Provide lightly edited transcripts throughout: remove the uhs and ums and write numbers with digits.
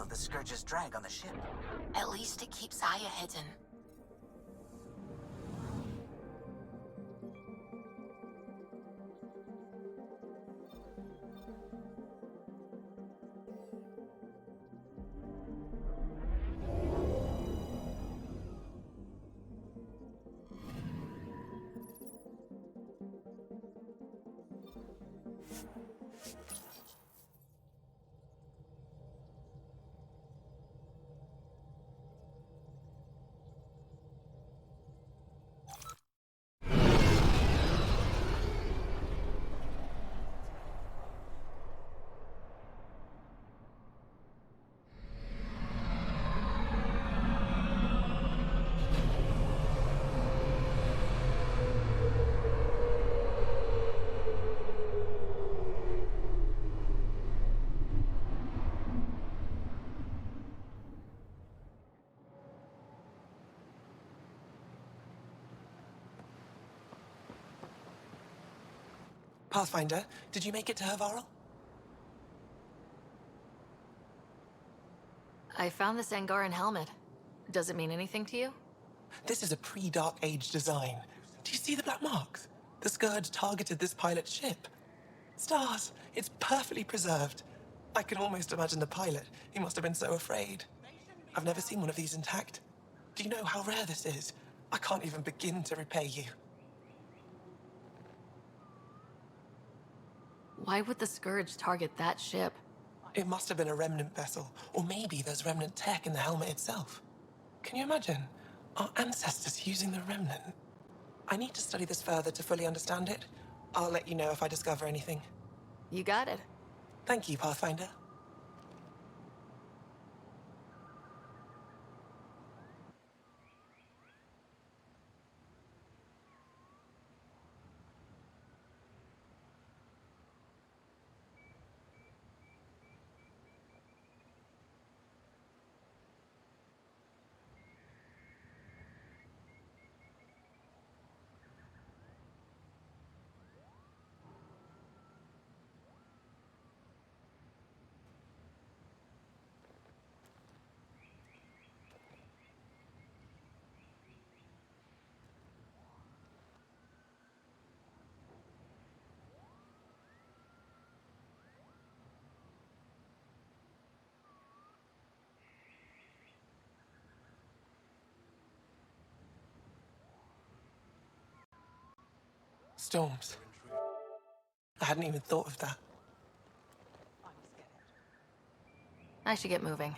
The Scourge's drag on the ship. At least it keeps Aya hidden. Pathfinder, did you make it to Hervarel? I found this Angaran helmet. Does it mean anything to you? This is a pre-Dark Age design. Do you see the black marks? The Scourge targeted this pilot's ship. Stars, it's perfectly preserved. I can almost imagine the pilot. He must have been so afraid. I've never seen one of these intact. Do you know how rare this is? I can't even begin to repay you. Why would the Scourge target that ship? It must have been a remnant vessel, or maybe there's remnant tech in the helmet itself. Can you imagine? Our ancestors using the remnant. I need to study this further to fully understand it. I'll let you know if I discover anything. You got it. Thank you, Pathfinder. Storms. I hadn't even thought of that. I should get moving.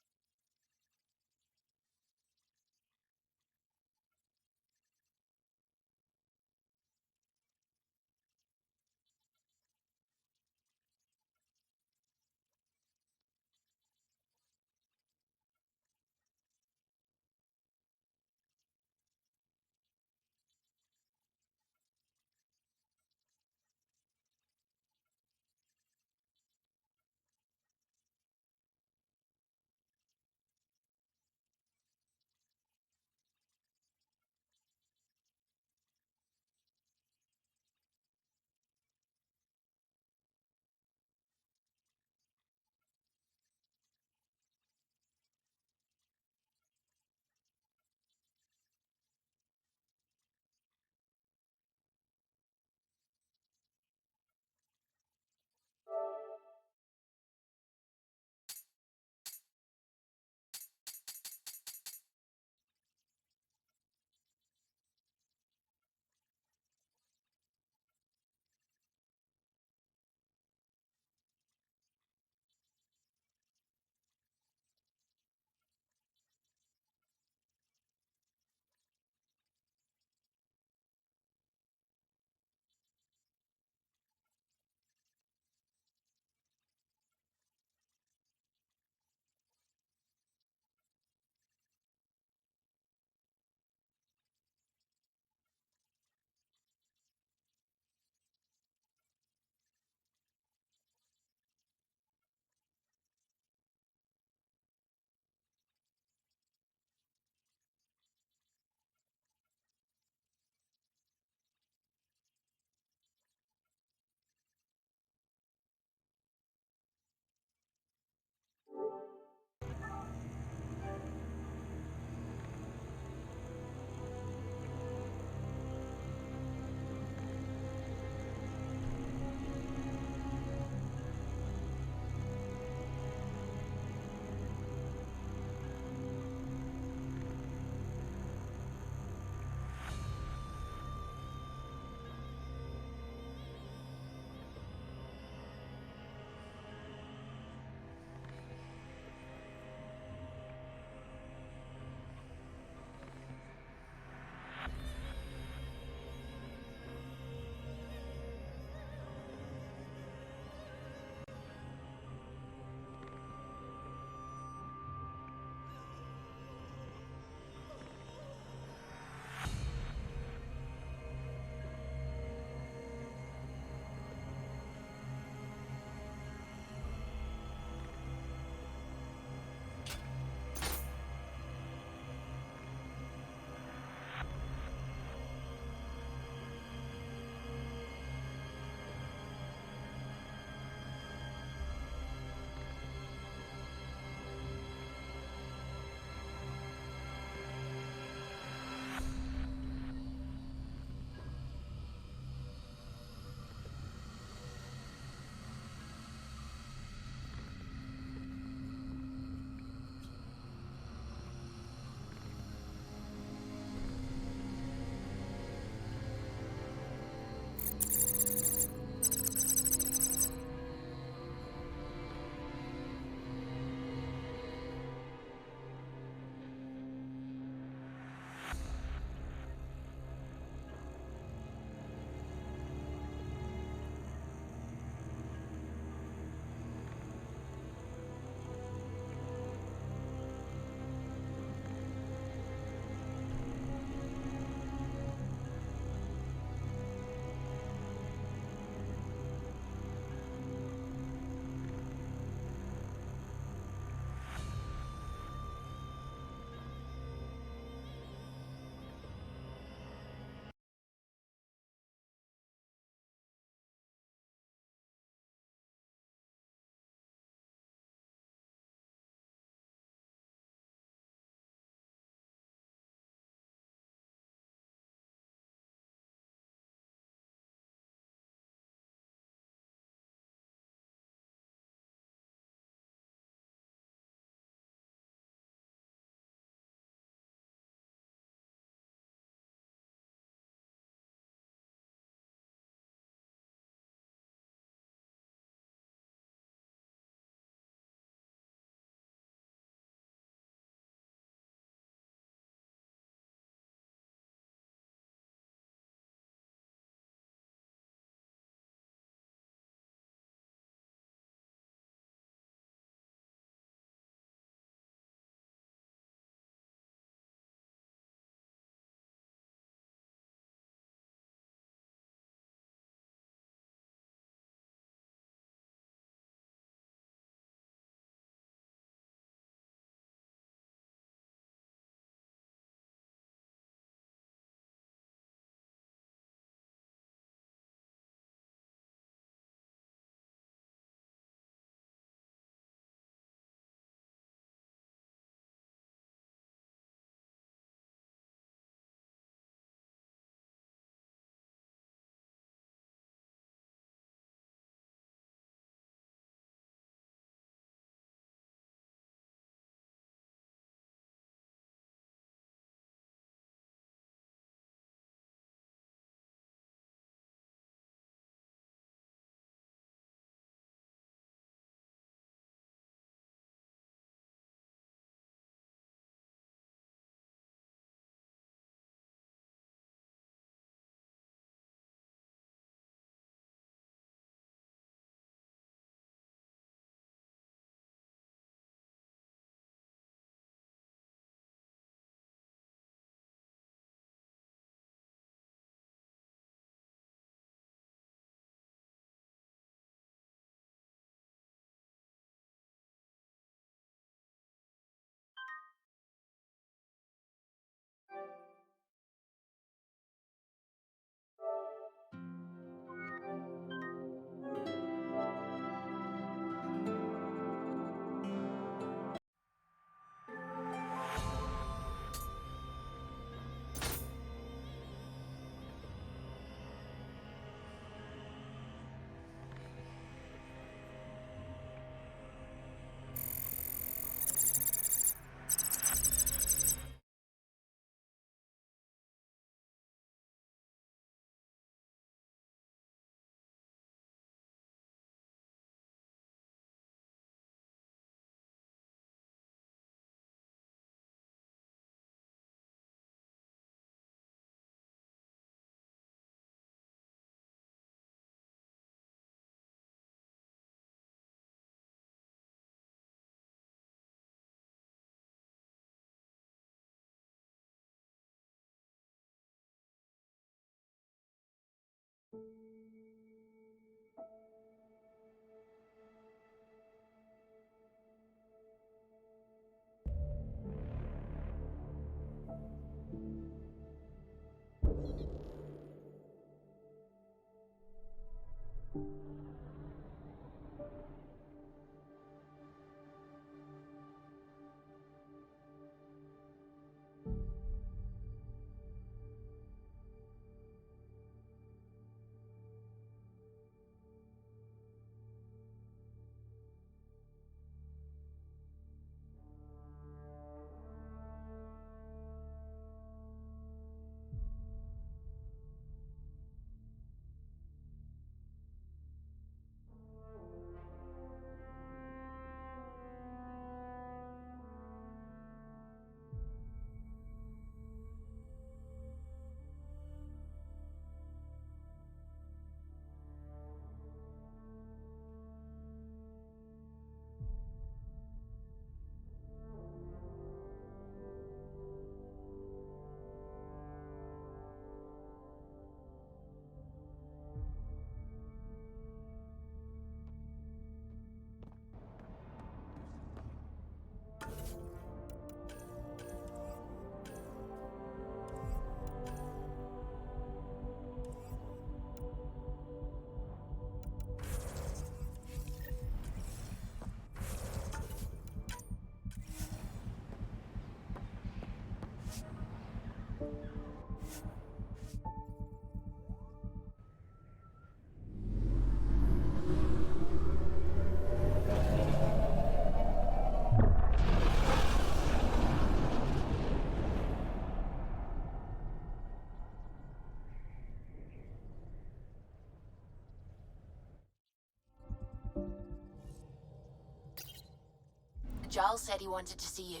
Giles said he wanted to see you.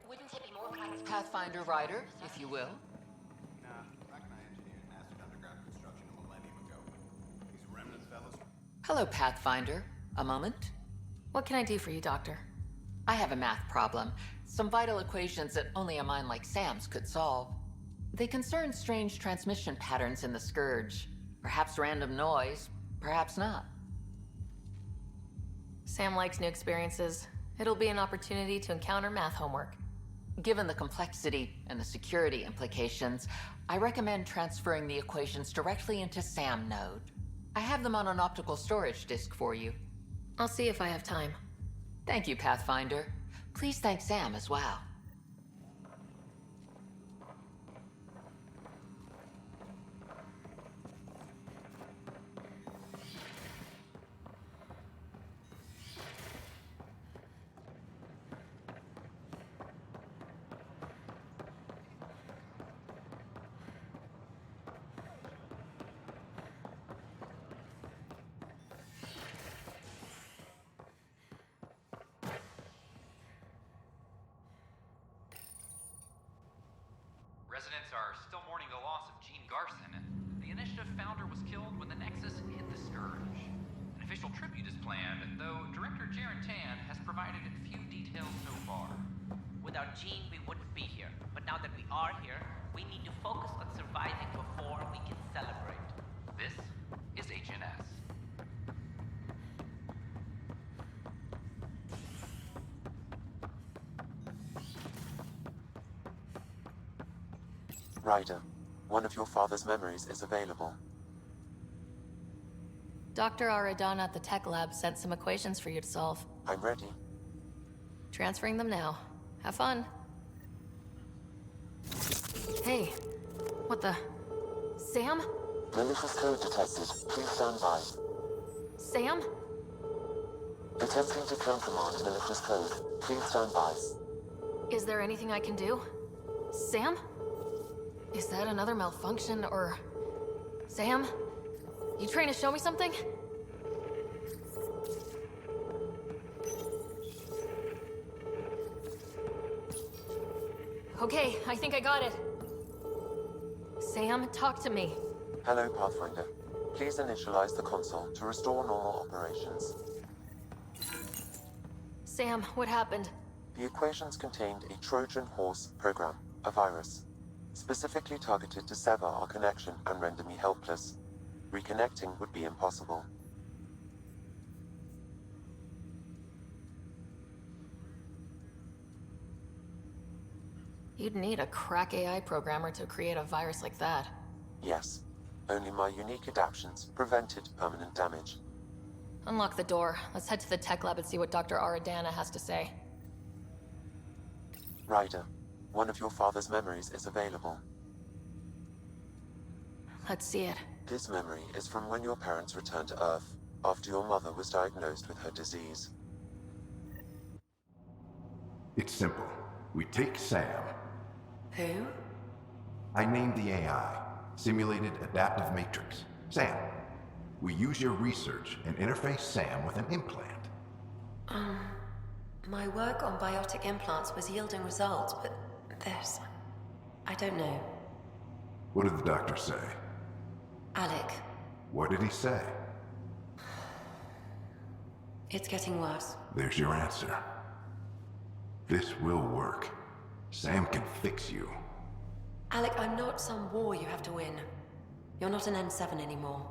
Wouldn't it be more like Pathfinder Rider, if you will? Nah, Bracken I engineered mastered underground construction a millennium ago. These remnants, fellas. Hello, Pathfinder. A moment? What can I do for you, Doctor? I have a math problem. Some vital equations that only a mind like Sam's could solve. They concern strange transmission patterns in the Scourge. Perhaps random noise, perhaps not. Sam likes new experiences. It'll be an opportunity to encounter math homework. Given the complexity and the security implications, I recommend transferring the equations directly into SAM node. I have them on an optical storage disk for you. I'll see if I have time. Thank you, Pathfinder. Please thank Sam as well. are still mourning the loss of Gene Garson. The initiative founder was killed when the Nexus hit the Scourge. An official tribute is planned, though Director Jaren Tan has provided few details so far. Without Gene, we wouldn't be here. But now that we are here, we need to focus on surviving before we can celebrate. This is HNS. Ryder, one of your father's memories is available. Dr. Aradana at the tech lab sent some equations for you to solve. I'm ready. Transferring them now. Have fun. Hey, what the... Sam? Malicious code detected. Please stand by. Sam? Attempting to countermand malicious code. Please stand by. Is there anything I can do? Sam? Is that another malfunction, or... Sam? You trying to show me something? Okay, I think I got it. Sam, talk to me. Hello, Pathfinder. Please initialize the console to restore normal operations. Sam, what happened? The equations contained a Trojan horse program, a virus, specifically targeted to sever our connection and render me helpless. Reconnecting would be impossible. You'd need a crack AI programmer to create a virus like that. Yes. Only my unique adaptions prevented permanent damage. Unlock the door. Let's head to the tech lab and see what Dr. Aradana has to say. Ryder, one of your father's memories is available. Let's see it. This memory is from when your parents returned to Earth, after your mother was diagnosed with her disease. It's simple. We take Sam. Who? I named the AI Simulated Adaptive Matrix. Sam. We use your research and interface Sam with an implant. My work on biotic implants was yielding results, but this... I don't know. What did the doctor say? Alec, What did he say? it's getting worse. There's your answer. This will work. Sam can fix you. Alec, I'm not some war you have to win. You're not an N7 anymore.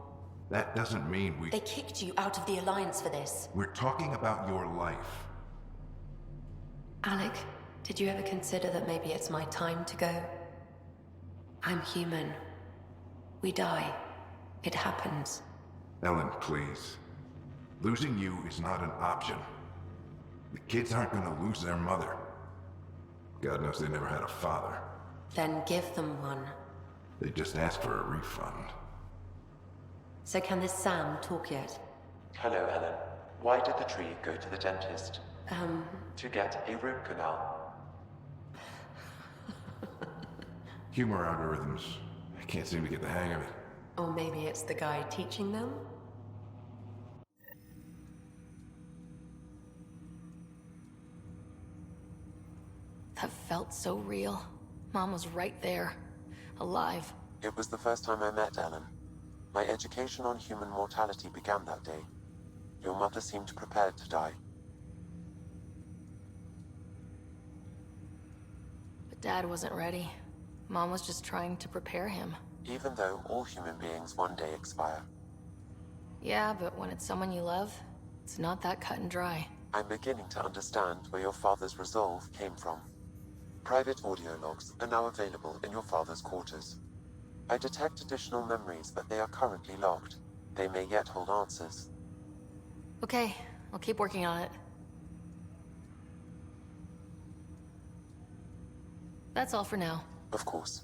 That doesn't mean we... They kicked you out of the Alliance for this. We're talking about your life. Alec, did you ever consider that maybe it's my time to go? I'm human. We die. It happens. Ellen, please. Losing you is not an option. The kids aren't gonna lose their mother. God knows they never had a father. Then give them one. They just asked for a refund. So can this Sam talk yet? Hello, Ellen. Why did the tree go to the dentist? To get a root canal. Humor algorithms. I can't seem to get the hang of it. Or maybe it's the guy teaching them? That felt so real. Mom was right there. Alive. It was the first time I met Ellen. My education on human mortality began that day. Your mother seemed prepared to die. But Dad wasn't ready. Mom was just trying to prepare him. Even though all human beings one day expire. Yeah, but when it's someone you love, it's not that cut and dry. I'm beginning to understand where your father's resolve came from. Private audio logs are now available in your father's quarters. I detect additional memories, but they are currently logged. They may yet hold answers. Okay, I'll keep working on it. That's all for now. Of course.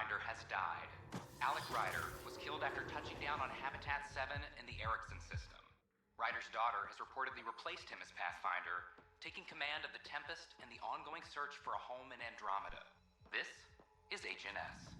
Pathfinder has died. Alec Ryder was killed after touching down on Habitat 7 in the Erickson system. Ryder's daughter has reportedly replaced him as Pathfinder, taking command of the Tempest and the ongoing search for a home in Andromeda. This is HNS.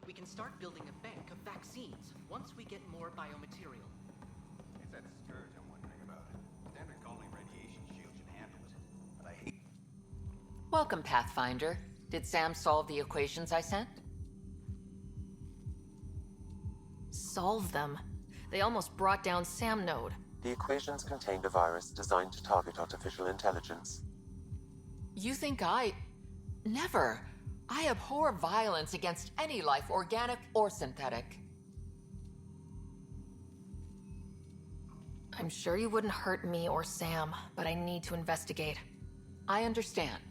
We can start building a bank of vaccines once we get more biomaterial. It's that scourge I'm wondering about. Standard colony radiation shield should handle it, but I hate... Welcome, Pathfinder. Did Sam solve the equations I sent? Solve them? They almost brought down Sam Node. The equations contained a virus designed to target artificial intelligence. You think I... Never. I abhor violence against any life, organic or synthetic. I'm sure you wouldn't hurt me or Sam, but I need to investigate. I understand.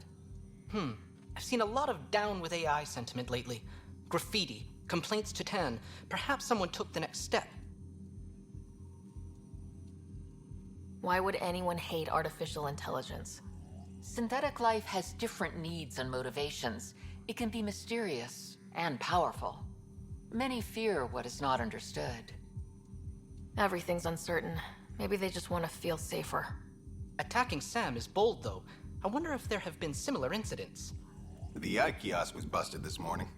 I've seen a lot of down with AI sentiment lately. Graffiti, complaints to 10. Perhaps someone took the next step. Why would anyone hate artificial intelligence? Synthetic life has different needs and motivations. It can be mysterious and powerful. Many fear what is not understood. Everything's uncertain. Maybe they just want to feel safer. Attacking Sam is bold, though. I wonder if there have been similar incidents. The eye kiosk was busted this morning.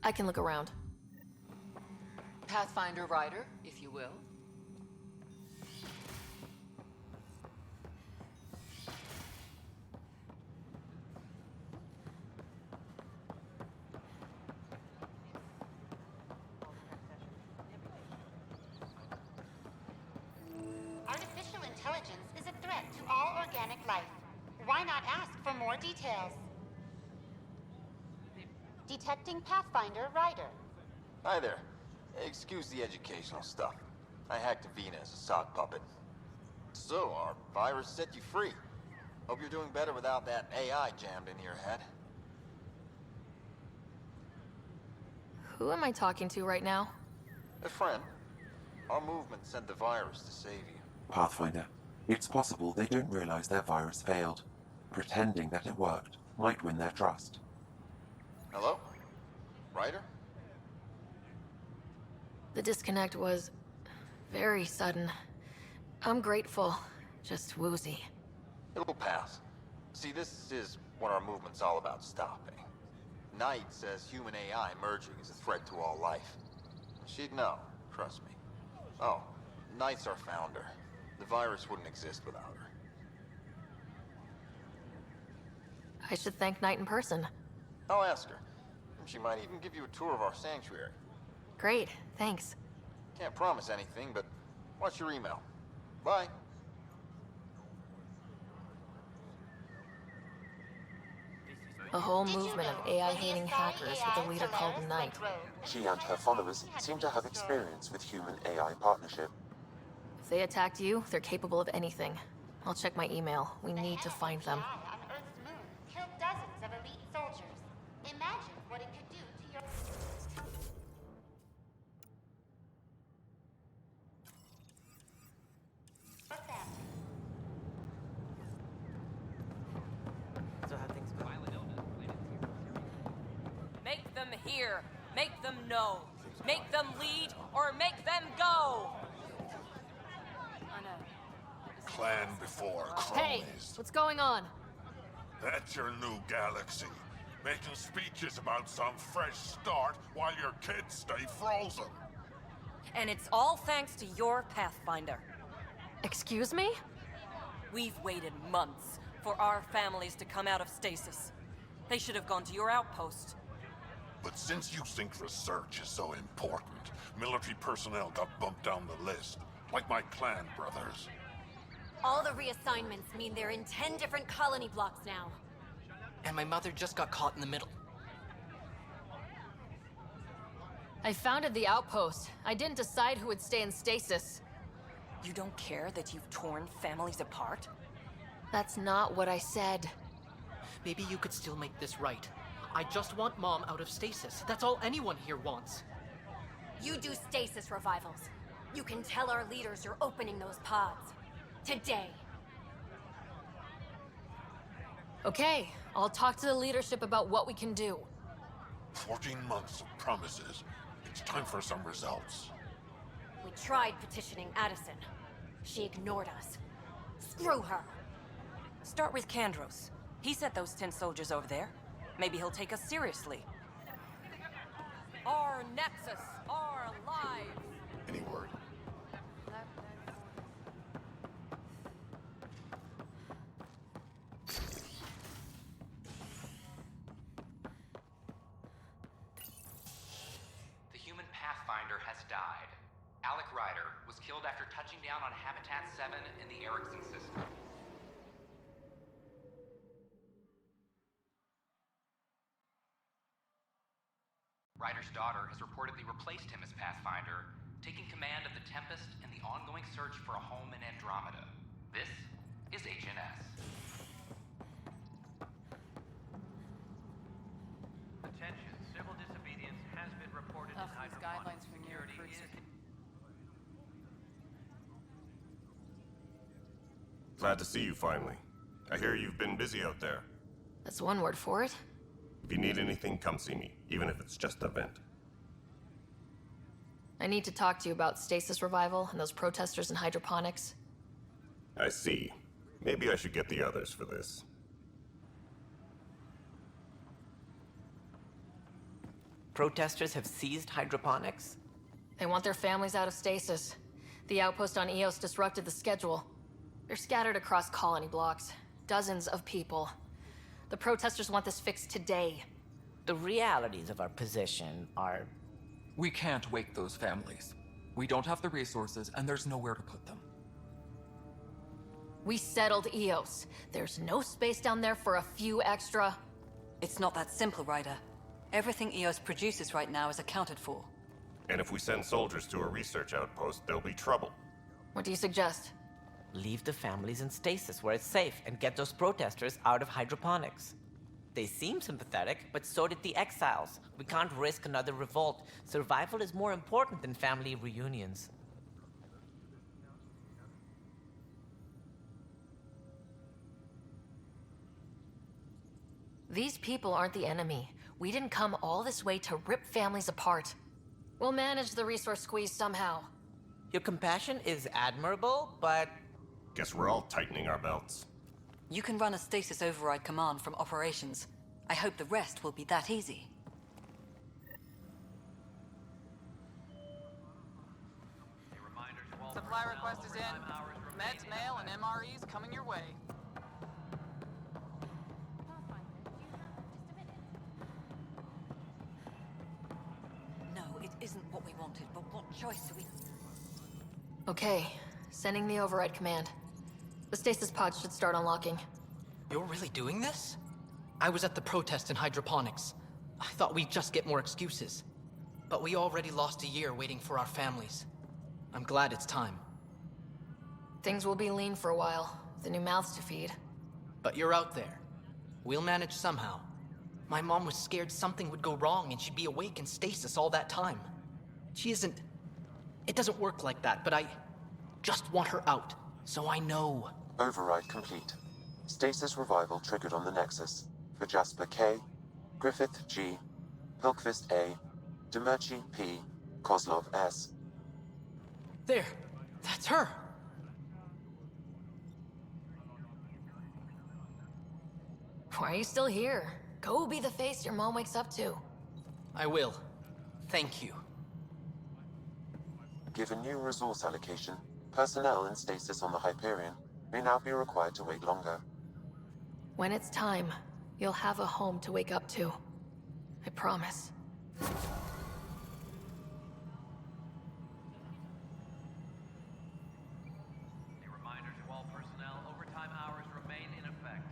I can look around. Pathfinder Ryder, if you will. Artificial intelligence is a threat to all organic life. Why not ask for more details? Detecting Pathfinder Ryder. Hi there. Excuse the educational stuff. I hacked Avina as a sock puppet. So, our virus set you free. Hope you're doing better without that AI jammed into your head. Who am I talking to right now? A friend. Our movement sent the virus to save you. Pathfinder, it's possible they don't realize their virus failed. Pretending that it worked might win their trust. Hello? Ryder? The disconnect was very sudden. I'm grateful, just woozy. It'll pass. See, this is what our movement's all about stopping. Knight says human AI merging is a threat to all life. She'd know, trust me. Oh, Knight's our founder. The virus wouldn't exist without her. I should thank Knight in person. I'll ask her. She might even give you a tour of our sanctuary. Great, thanks. Can't promise anything, but watch your email. Bye. A whole movement of AI-hating hackers with a leader called Knight. She and her followers seem to have experience with human-AI partnership. If they attacked you, they're capable of anything. I'll check my email. We need to find them. On Earth's moon killed dozens of elite soldiers. Imagine what it could do to your... family. So how things go? Make them hear. Make them know. Make them lead or make them go. Clan before Hey, cronies. what's going on? That's your new galaxy. Making speeches about some fresh start while your kids stay frozen. And it's all thanks to your Pathfinder. Excuse me? We've waited months for our families to come out of stasis. They should have gone to your outpost. But since you think research is so important, military personnel got bumped down the list, like my clan brothers. All the reassignments mean they're in 10 different colony blocks now. And my mother just got caught in the middle. I founded the outpost. I didn't decide who would stay in stasis. You don't care that you've torn families apart? That's not what I said. Maybe you could still make this right. I just want Mom out of stasis. That's all anyone here wants. You do stasis revivals. You can tell our leaders you're opening those pods. Today. Okay, I'll talk to the leadership about what we can do. 14 months of promises. It's time for some results. We tried petitioning Addison. She ignored us. Screw her. Start with Kandros. He sent those 10 soldiers over there. Maybe he'll take us seriously. Our Nexus, our lives. Any word? The human Pathfinder has died. Alec Ryder was killed after touching down on Habitat 7 in the Erickson system. Ryder's daughter has reportedly replaced him as Pathfinder, taking command of the Tempest and the ongoing search for a home in Andromeda. This is HNS. Attention, civil disobedience has been reported in These hydroponic guidelines from your security. Glad to see you finally. I hear you've been busy out there. That's one word for it. If you need anything, come see me, even if it's just a vent. I need to talk to you about stasis revival and those protesters in hydroponics. I see. Maybe I should get the others for this. Protesters have seized hydroponics? They want their families out of stasis. The outpost on Eos disrupted the schedule. They're scattered across colony blocks. Dozens of people. The protesters want this fixed today. The realities of our position are... We can't wake those families. We don't have the resources, and there's nowhere to put them. We settled Eos. There's no space down there for a few extra... It's not that simple, Ryder. Everything Eos produces right now is accounted for. And if we send soldiers to a research outpost, there'll be trouble. What do you suggest? Leave the families in stasis where it's safe and get those protesters out of hydroponics. They seem sympathetic, but so did the exiles. We can't risk another revolt. Survival is more important than family reunions. These people aren't the enemy. We didn't come all this way to rip families apart. We'll manage the resource squeeze somehow. Your compassion is admirable, but... Guess we're all tightening our belts. You can run a stasis override command from operations. I hope the rest will be that easy. Supply request is in. Meds, mail, and MREs coming your way. No, it isn't what we wanted, but what choice do we... Okay, sending the override command. The stasis pods should start unlocking. You're really doing this? I was at the protest in hydroponics. I thought we'd just get more excuses. But we already lost a year waiting for our families. I'm glad it's time. Things will be lean for a while, with the new mouths to feed. But you're out there. We'll manage somehow. My mom was scared something would go wrong and she'd be awake in stasis all that time. She isn't... It doesn't work like that, but I just want her out, so I know. Override complete. Stasis revival triggered on the Nexus. For Jasper K, Griffith G, Pilkvist A, Demerchi P, Kozlov S. There! That's her! Why are you still here? Go be the face your mom wakes up to. I will. Thank you. Given new resource allocation, personnel in stasis on the Hyperion may now be required to wait longer. When it's time, you'll have a home to wake up to. I promise. A reminder to all personnel, overtime hours remain in effect.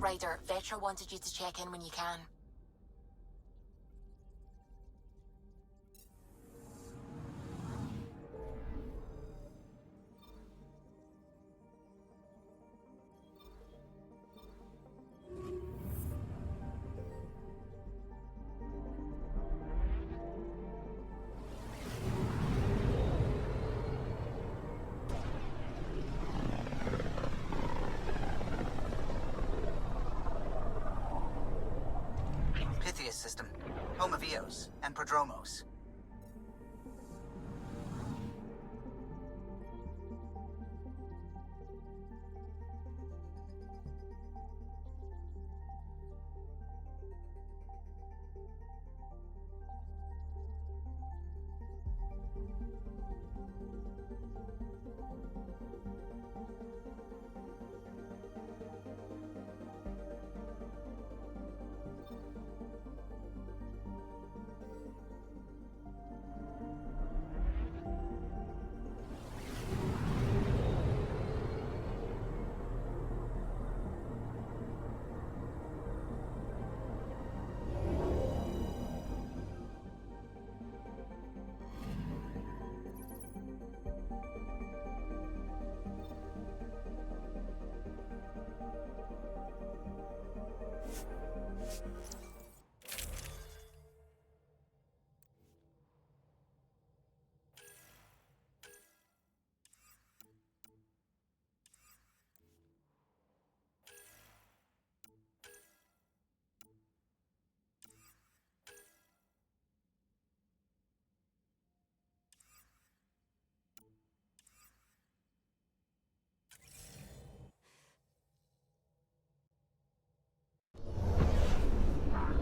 Ryder, Vetra wanted you to check in when you can. Pythias system, home of Eos and Prodromos.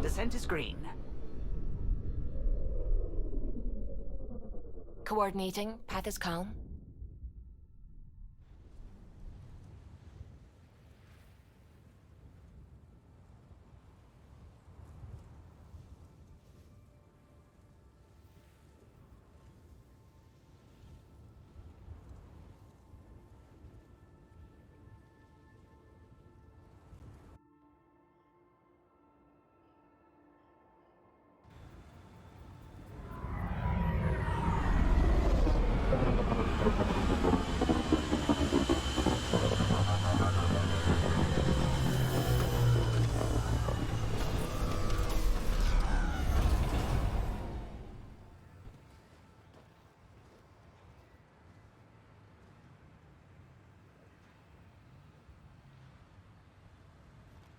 Descent is green. Coordinating. Path is calm.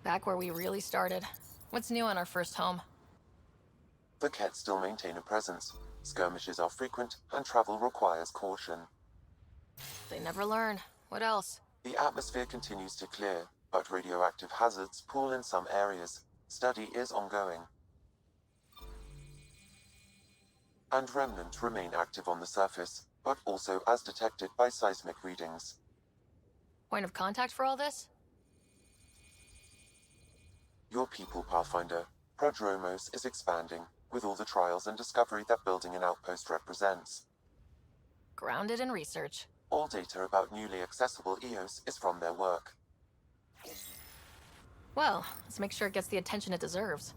Back where we really started. What's new on our first home? The Kett still maintain a presence. Skirmishes are frequent, and travel requires caution. They never learn. What else? The atmosphere continues to clear, but radioactive hazards pool in some areas. Study is ongoing. And remnants remain active on the surface, but also as detected by seismic readings. Point of contact for all this? Your people, Pathfinder. Prodromos is expanding, with all the trials and discovery that building an outpost represents. Grounded in research. All data about newly accessible Eos is from their work. Well, let's make sure it gets the attention it deserves.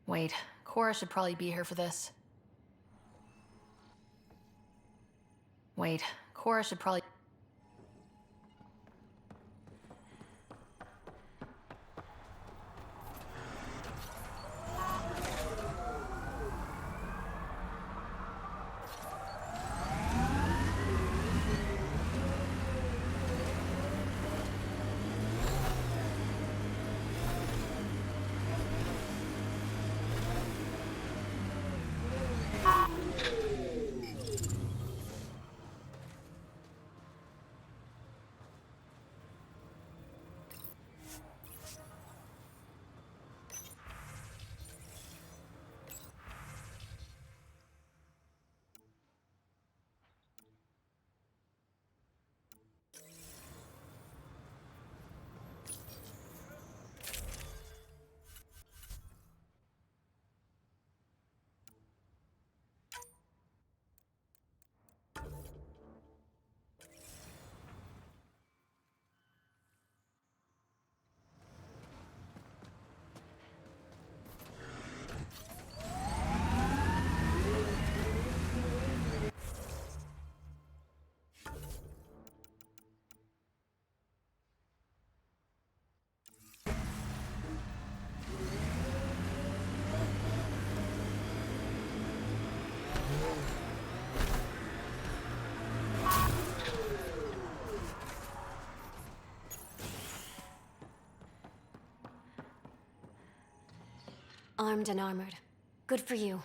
Wait, Cora should probably be here for this. Wait, Cora should probably... Armed and armored. Good for you.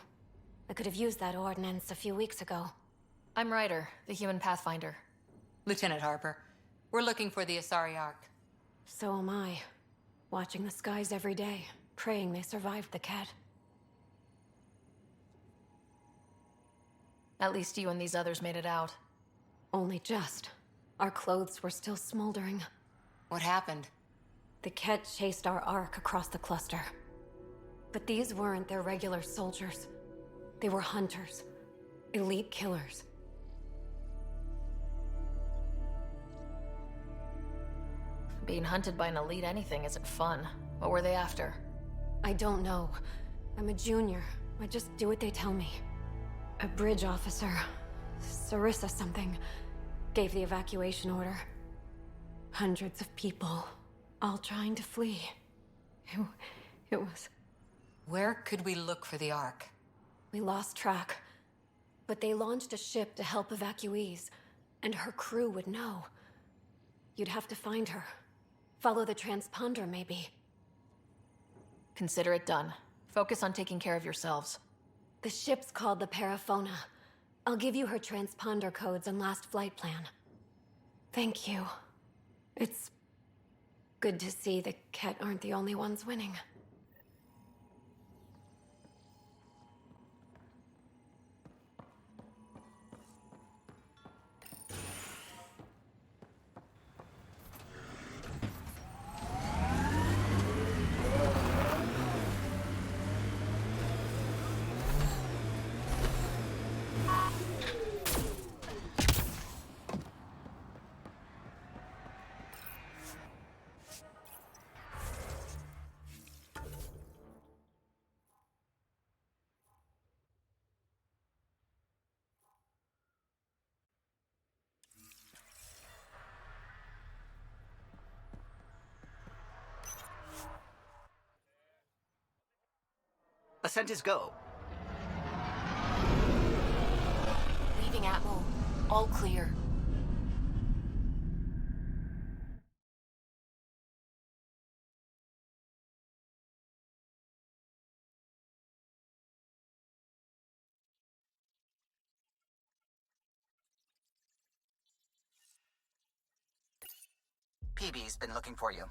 I could have used that ordnance a few weeks ago. I'm Ryder, the human pathfinder. Lieutenant Harper, we're looking for the Asari Ark. So am I. Watching the skies every day, praying they survived the cat. At least you and these others made it out. Only just. Our clothes were still smoldering. What happened? The Ket chased our Ark across the cluster. But these weren't their regular soldiers. They were hunters. Elite killers. Being hunted by an elite anything isn't fun. What were they after? I don't know. I'm a junior. I just do what they tell me. A bridge officer, Sarissa something, gave the evacuation order. Hundreds of people, all trying to flee. It was... Where could we look for the Ark? We lost track. But they launched a ship to help evacuees, and her crew would know. You'd have to find her. Follow the transponder, maybe. Consider it done. Focus on taking care of yourselves. The ship's called the Paraphona. I'll give you her transponder codes and last flight plan. Thank you. It's good to see the Ket aren't the only ones winning. Ascent is go. Leaving Atmo. All clear. PB's been looking for you.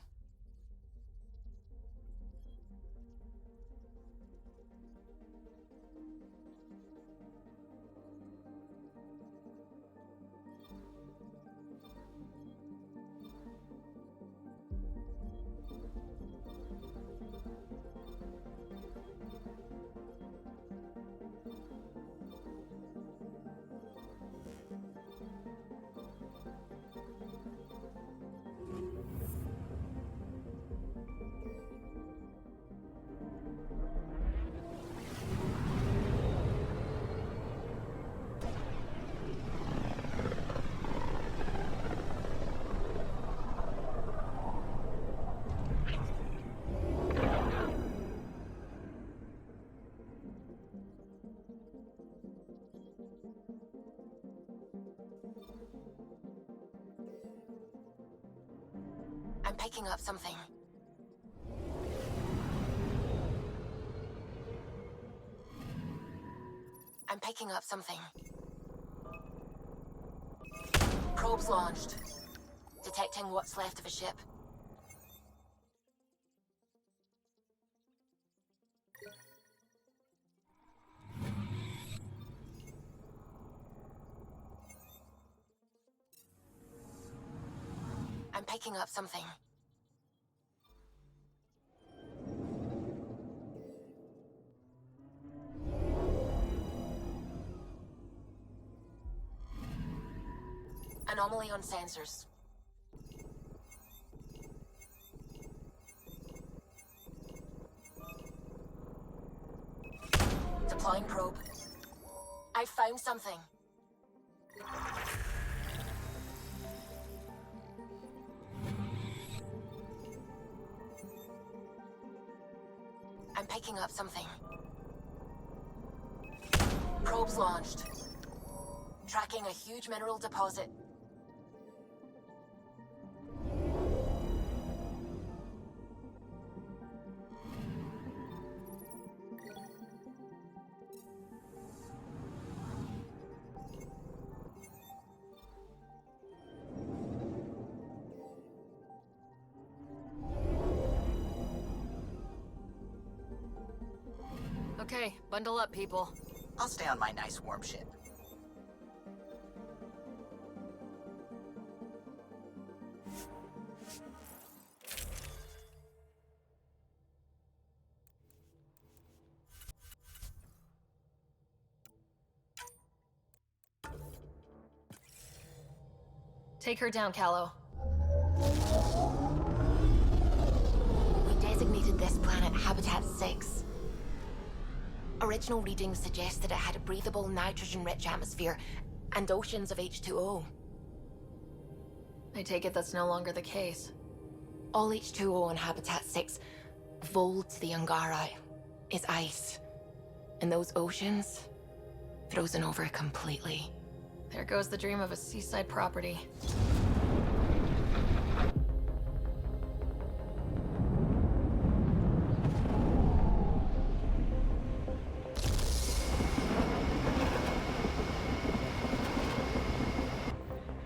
I'm picking up something. I'm picking up something. Probes launched. Detecting what's left of a ship. I'm picking up something. Anomaly on sensors. Deploying probe. I found something. I'm picking up something. Probes launched. Tracking a huge mineral deposit. Okay, bundle up, people. I'll stay on my nice warm ship. Take her down, Callow. We designated this planet Habitat 6. Original readings suggest that it had a breathable, nitrogen-rich atmosphere and oceans of H2O. I take it that's no longer the case. All H2O on Habitat 6, vol to the Angara, is ice. And those oceans, frozen over completely. There goes the dream of a seaside property.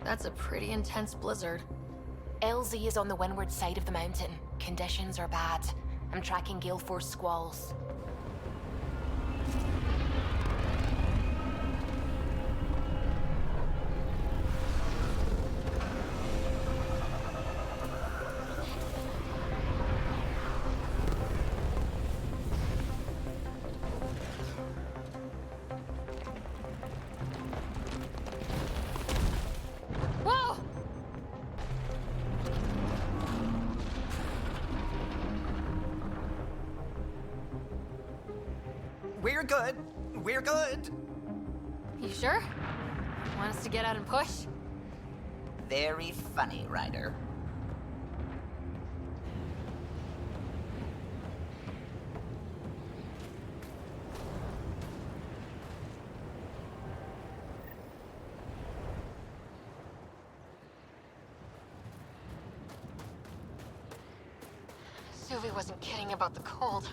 That's a pretty intense blizzard. LZ is on the windward side of the mountain. Conditions are bad. I'm tracking gale force squalls. Whoa! We're good. We're good. You sure? Want us to get out and push? Very funny, Ryder. Suvi wasn't kidding about the cold.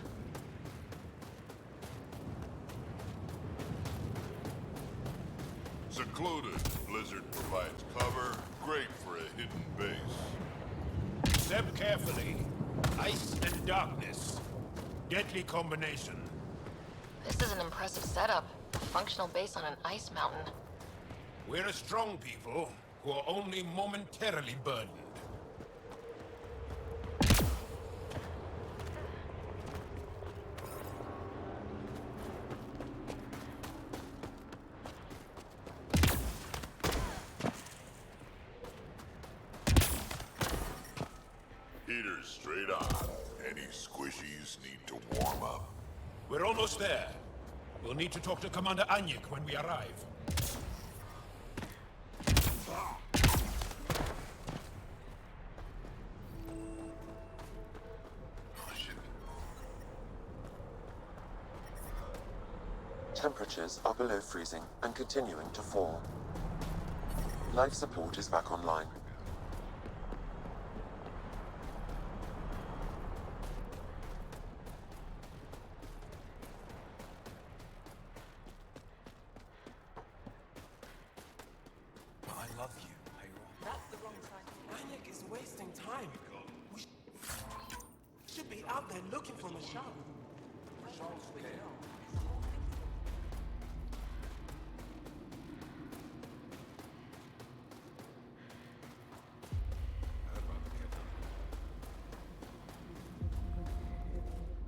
Secluded. Blizzard provides cover. Great for a hidden base. Step carefully. Ice and darkness. Deadly combination. This is an impressive setup. A functional base on an ice mountain. We're a strong people who are only momentarily burdened. Heaters straight on. Any squishies need to warm up. We're almost there. We'll need to talk to Commander Anyik when we arrive. Temperatures are below freezing and continuing to fall. Life support is back online. I love you, Hyrule. That's the wrong side. Anyik is wasting time. We should be out there looking for Michelle.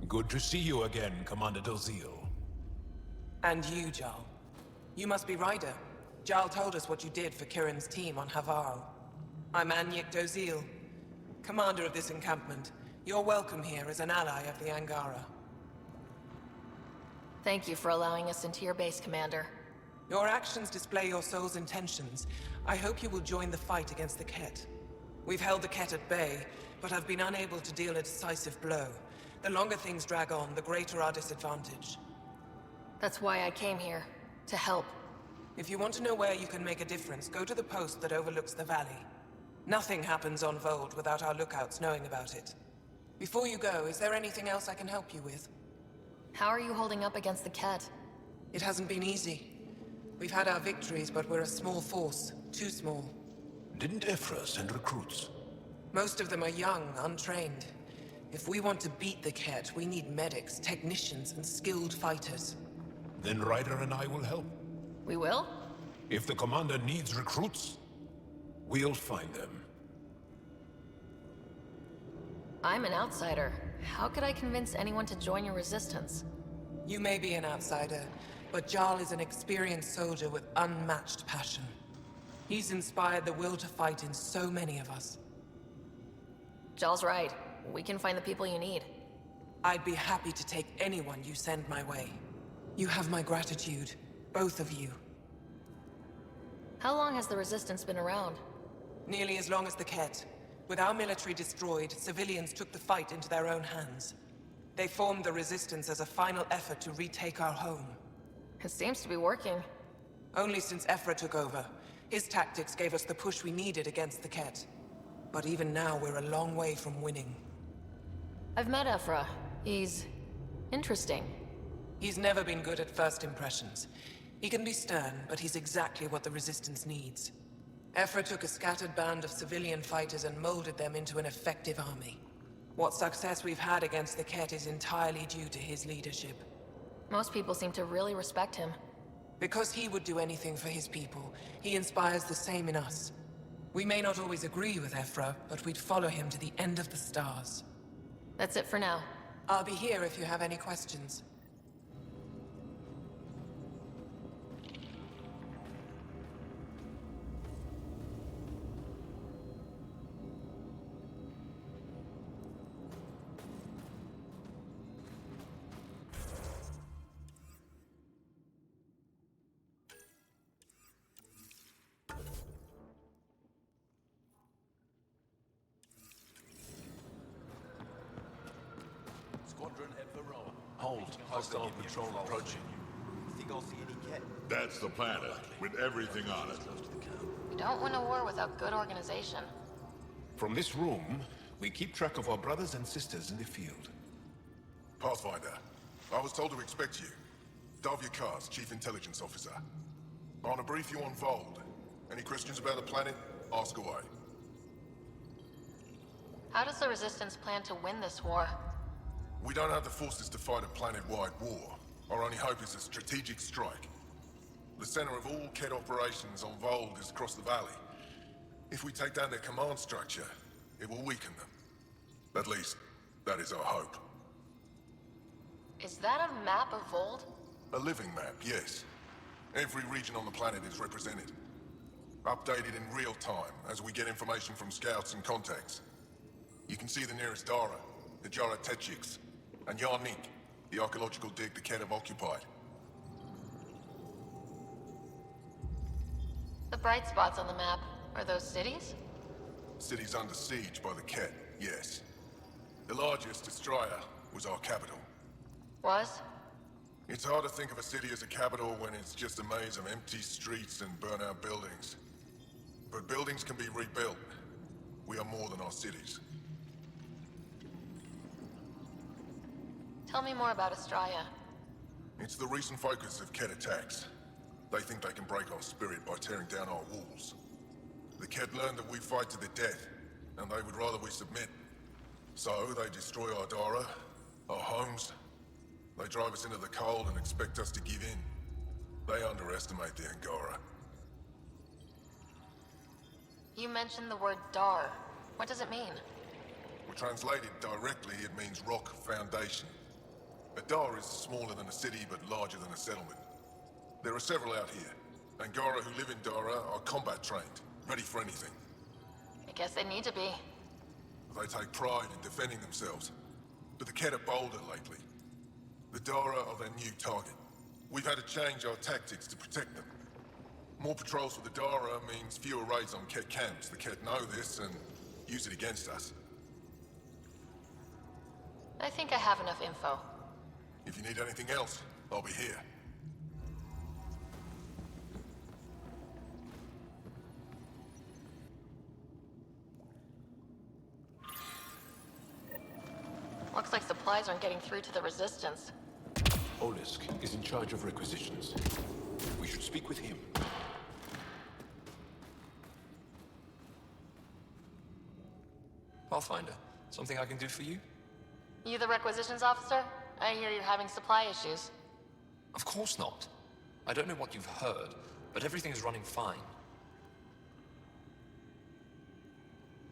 Good to see you again, Commander Dalziel. And you, Jarl. You must be Ryder. Jarl told us what you did for Kirin's team on Havarl. I'm Anyik Dalziel, commander of this encampment. You're welcome here as an ally of the Angara. Thank you for allowing us into your base, Commander. Your actions display your soul's intentions. I hope you will join the fight against the Ket. We've held the Ket at bay, but have been unable to deal a decisive blow. The longer things drag on, the greater our disadvantage. That's why I came here. To help. If you want to know where you can make a difference, go to the post that overlooks the valley. Nothing happens on Vold without our lookouts knowing about it. Before you go, is there anything else I can help you with? How are you holding up against the Ket? It hasn't been easy. We've had our victories, but we're a small force. Too small. Didn't Ifra send recruits? Most of them are young, untrained. If we want to beat the Ket, we need medics, technicians, and skilled fighters. Then Ryder and I will help. We will? If the commander needs recruits, we'll find them. I'm an outsider. How could I convince anyone to join your resistance? You may be an outsider, but Jarl is an experienced soldier with unmatched passion. He's inspired the will to fight in so many of us. Jarl's right. We can find the people you need. I'd be happy to take anyone you send my way. You have my gratitude, both of you. How long has the Resistance been around? Nearly as long as the Ket. With our military destroyed, civilians took the fight into their own hands. They formed the Resistance as a final effort to retake our home. It seems to be working. Only since Ephra took over. His tactics gave us the push we needed against the Ket. But even now, we're a long way from winning. I've met Ephra. He's interesting. He's never been good at first impressions. He can be stern, but he's exactly what the Resistance needs. Ephra took a scattered band of civilian fighters and molded them into an effective army. What success we've had against the Ket is entirely due to his leadership. Most people seem to really respect him. Because he would do anything for his people, he inspires the same in us. We may not always agree with Ephra, but we'd follow him to the end of the stars. That's it for now. I'll be here if you have any questions. Squadron head for Rome. Hold. Hostile patrol approaching. Think I'll see any Ket? That's the planet, with everything on it. You don't win a war without good organization. From this room, we keep track of our brothers and sisters in the field. Pathfinder, I was told to expect you. Davia Kars, Chief Intelligence Officer. I want to brief you on Vold. Any questions about the planet, ask away. How does the Resistance plan to win this war? We don't have the forces to fight a planet-wide war. Our only hope is a strategic strike. The center of all Ket operations on Vold is across the valley. If we take down their command structure, it will weaken them. At least, that is our hope. Is that a map of Vold? A living map, yes. Every region on the planet is represented. Updated in real time as we get information from scouts and contacts. You can see the nearest Dara, the Jara Tetchiks, and Yarnik, the archaeological dig the Ket have occupied. The bright spots on the map, are those cities? Cities under siege by the Ket, yes. The largest, Destroyer, was our capital. Was? It's hard to think of a city as a capital when it's just a maze of empty streets and burnt-out buildings. But buildings can be rebuilt. We are more than our cities. Tell me more about Astraea. It's the recent focus of Ket attacks. They think they can break our spirit by tearing down our walls. The Ket learned that we fight to the death, and they would rather we submit. So they destroy our Dara, our homes. They drive us into the cold and expect us to give in. They underestimate the Angara. You mentioned the word Dar. What does it mean? Well, translated directly, it means rock foundation. A Dar is smaller than a city, but larger than a settlement. There are several out here. Angara who live in Dara are combat trained, ready for anything. I guess they need to be. They take pride in defending themselves. But the Ket are bolder lately. The Dara are their new target. We've had to change our tactics to protect them. More patrols for the Dara means fewer raids on Ket camps. The Ket know this and use it against us. I think I have enough info. If you need anything else, I'll be here. Looks like supplies aren't getting through to the Resistance. Olisk is in charge of requisitions. We should speak with him. Pathfinder, something I can do for you? You the requisitions officer? I hear you're having supply issues. Of course not. I don't know what you've heard, but everything is running fine.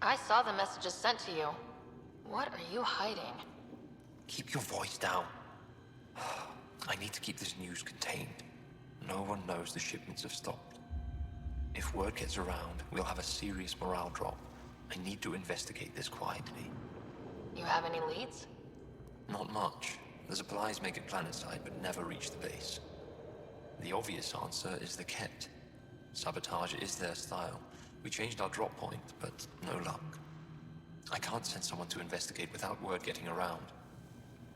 I saw the messages sent to you. What are you hiding? Keep your voice down. I need to keep this news contained. No one knows the shipments have stopped. If word gets around, we'll have a serious morale drop. I need to investigate this quietly. You have any leads? Not much. The supplies make it planetside, but never reach the base. The obvious answer is the Ket. Sabotage is their style. We changed our drop point, but no luck. I can't send someone to investigate without word getting around.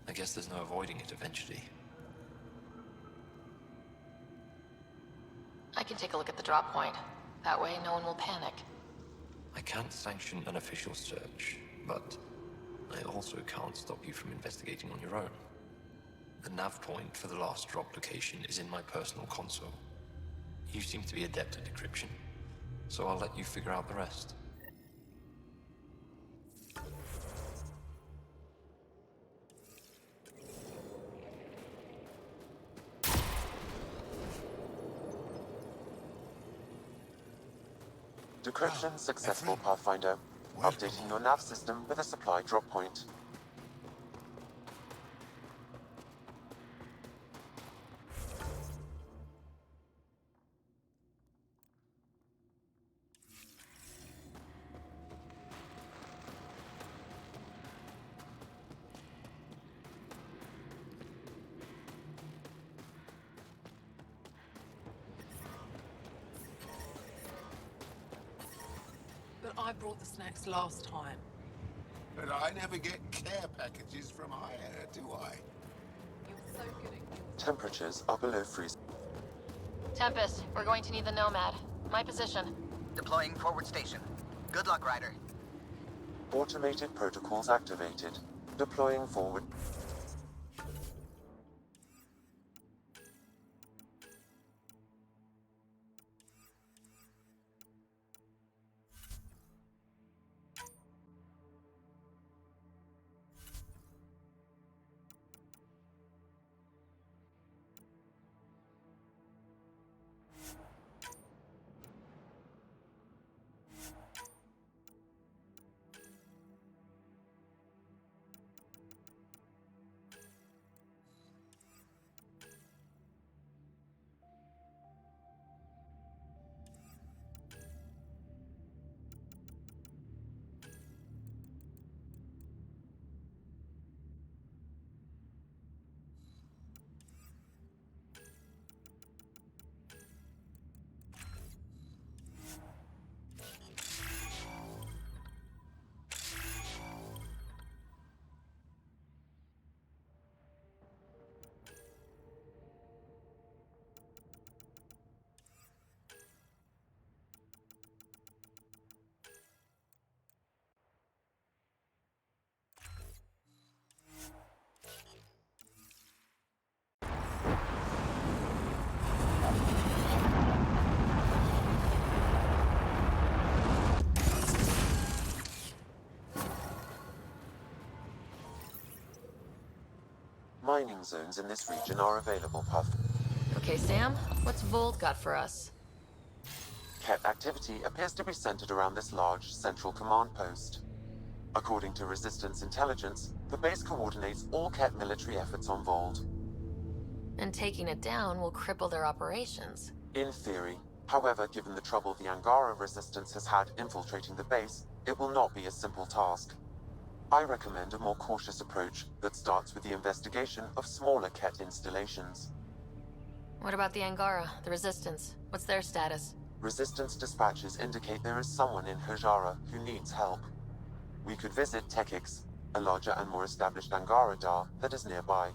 I guess there's no avoiding it eventually. I can take a look at the drop point. That way, no one will panic. I can't sanction an official search, but I also can't stop you from investigating on your own. The nav point for the last drop location is in my personal console. You seem to be adept at decryption, so I'll let you figure out the rest. Decryption successful, Pathfinder. Updating your nav system with a supply drop point. But I brought the snacks last time. But I never get care packages from higher, do I? You're so good at Temperatures are below freezing. Tempest, we're going to need the Nomad. My position. Deploying forward station. Good luck, Ryder. Automated protocols activated. Deploying forward. Mining zones in this region are available, Puff. Okay, Sam, what's Volt got for us? Ket activity appears to be centered around this large central command post. According to Resistance intelligence, the base coordinates all Ket military efforts on Vold. And taking it down will cripple their operations. In theory. However, given the trouble the Angara Resistance has had infiltrating the base, it will not be a simple task. I recommend a more cautious approach that starts with the investigation of smaller Ket installations. What about the Angara, the Resistance? What's their status? Resistance dispatches indicate there is someone in Hajara who needs help. We could visit Tekix, a larger and more established Angara Dar that is nearby.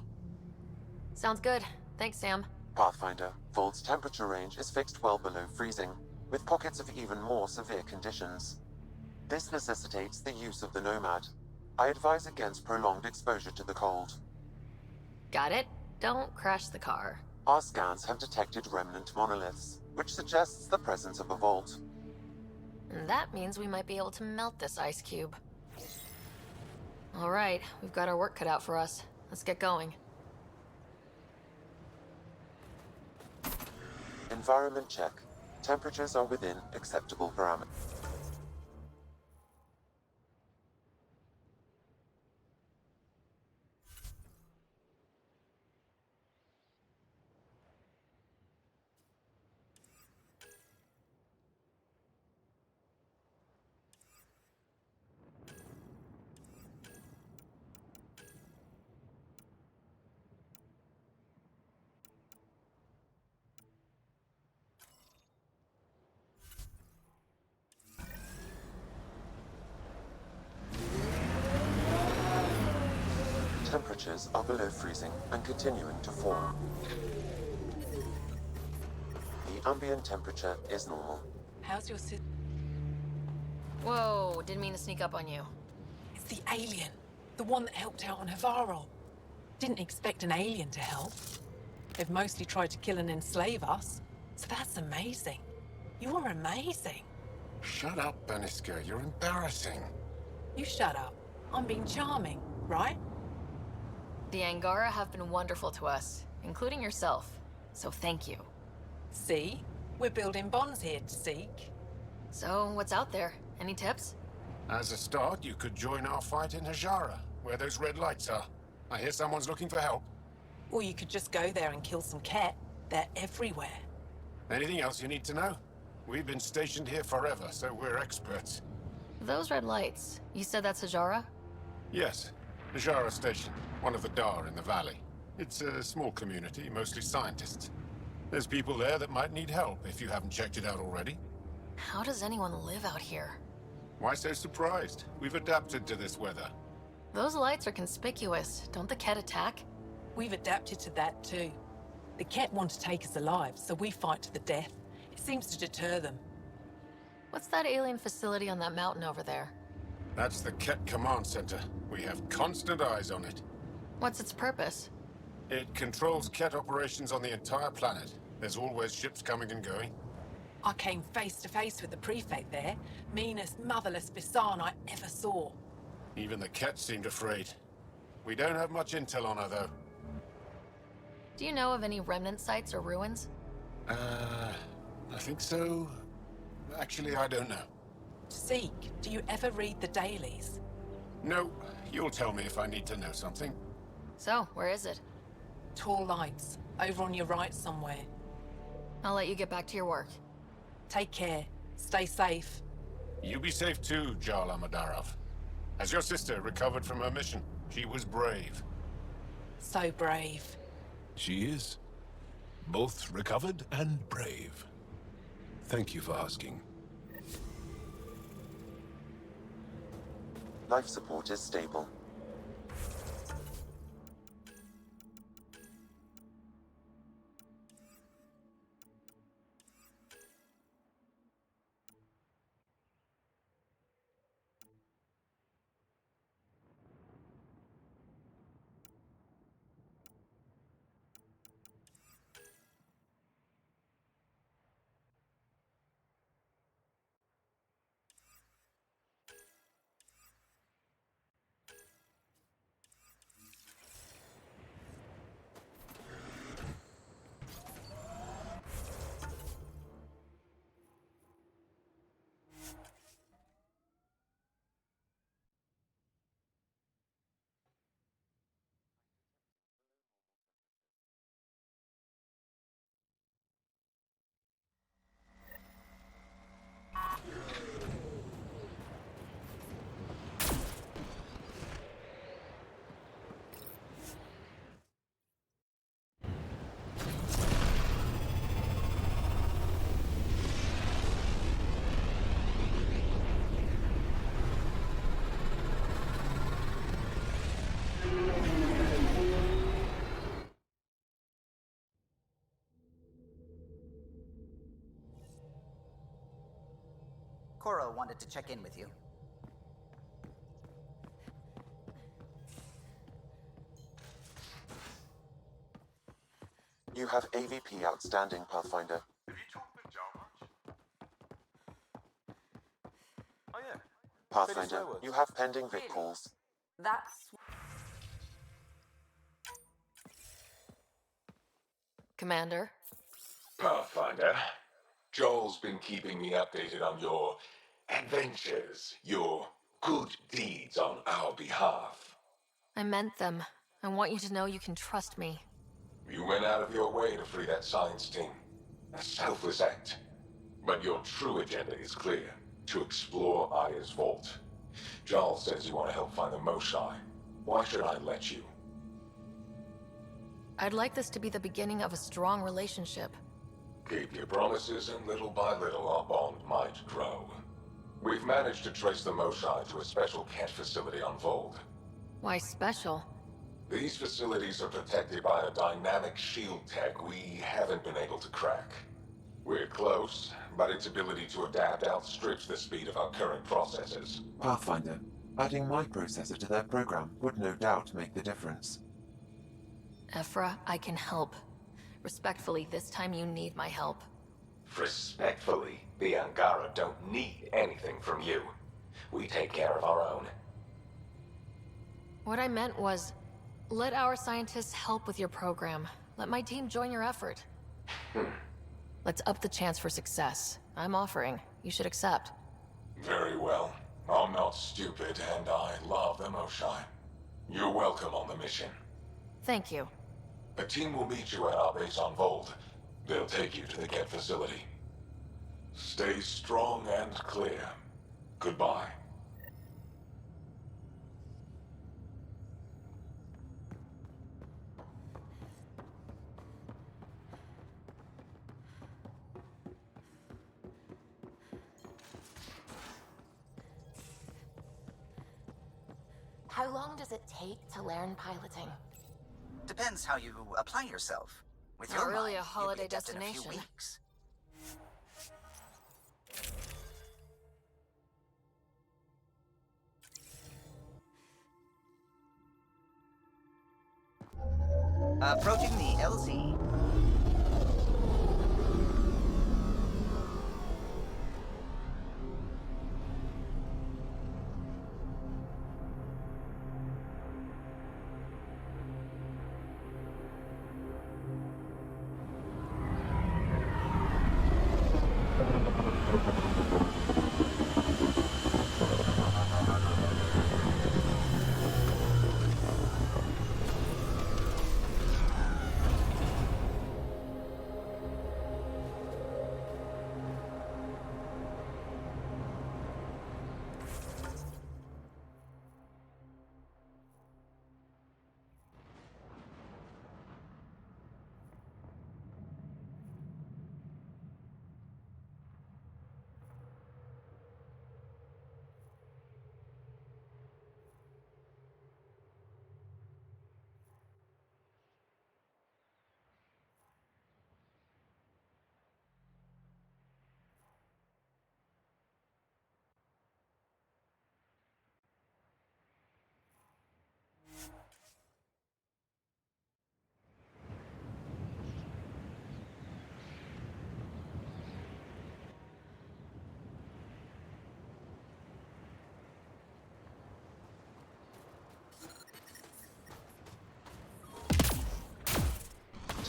Sounds good. Thanks, Sam. Pathfinder, Vold's temperature range is fixed well below freezing, with pockets of even more severe conditions. This necessitates the use of the Nomad. I advise against prolonged exposure to the cold. Got it. Don't crash the car. Our scans have detected remnant monoliths, which suggests the presence of a vault. And that means we might be able to melt this ice cube. All right, we've got our work cut out for us. Let's get going. Environment check. Temperatures are within acceptable parameters. Temperatures are below freezing and continuing to fall. The ambient temperature is normal. How's your sis? Whoa, didn't mean to sneak up on you. It's the alien. The one that helped out on Havarl. Didn't expect an alien to help. They've mostly tried to kill and enslave us. So that's amazing. You're amazing. Shut up, Beniska. You're embarrassing. You shut up. I'm being charming, right? The Angara have been wonderful to us, including yourself. So thank you. See? We're building bonds here to seek. So, what's out there? Any tips? As a start, you could join our fight in Hajara, where those red lights are. I hear someone's looking for help. Or you could just go there and kill some Ket. They're everywhere. Anything else you need to know? We've been stationed here forever, so we're experts. Those red lights, you said that's Hajara? Yes, Hajara Station, one of the Dar in the valley. It's a small community, mostly scientists. There's people there that might need help, if you haven't checked it out already. How does anyone live out here? Why so surprised? We've adapted to this weather. Those lights are conspicuous. Don't the Ket attack? We've adapted to that too. The Ket want to take us alive, so we fight to the death. It seems to deter them. What's that alien facility on that mountain over there? That's the Ket Command Center. We have constant eyes on it. What's its purpose? It controls Ket operations on the entire planet. There's always ships coming and going. I came face to face with the prefect there. Meanest, motherless Bisan I ever saw. Even the Ket seemed afraid. We don't have much intel on her, though. Do you know of any remnant sites or ruins? I think so. Actually, I don't know. Seek, do you ever read the dailies? No, you'll tell me if I need to know something. So, where is it? Tall lights, over on your right somewhere. I'll let you get back to your work. Take care. Stay safe. You be safe too, Jarl Amadarov. Has your sister recovered from her mission? She was brave. So brave. She is. Both recovered and brave. Thank you for asking. Life support is stable. Cora wanted to check in with you. You have AVP outstanding, Pathfinder. Have you talked with Joe much? Oh yeah. Pathfinder, you have pending Vic calls. That's... Commander? Pathfinder, Joel's been keeping me updated on your adventures, your good deeds on our behalf. I meant them. I want you to know you can trust me. You went out of your way to free that science team. A selfless act. But your true agenda is clear. To explore Aya's vault. Joel says you want to help find the Moshae. Why should I let you? I'd like this to be the beginning of a strong relationship. Keep your promises, and little by little our bond might grow. We've managed to trace the Moshae to a special cat facility on Vold. Why special? These facilities are protected by a dynamic shield tech we haven't been able to crack. We're close, but its ability to adapt outstrips the speed of our current processors. Pathfinder, adding my processor to their program would no doubt make the difference. Ephra, I can help. Respectfully, this time you need my help. Respectfully, the Angara don't need anything from you. We take care of our own. What I meant was, let our scientists help with your program. Let my team join your effort. Let's up the chance for success. I'm offering. You should accept. Very well. I'm not stupid, and I love the Moshae. You're welcome on the mission. Thank you. A team will meet you at our base on Vold. They'll take you to the Get facility. Stay strong and clear. Goodbye. How long does it take to learn piloting? Depends how you apply yourself. With Not your really mind, a holiday you'd be adept in a few destination. weeks. Approaching the LZ.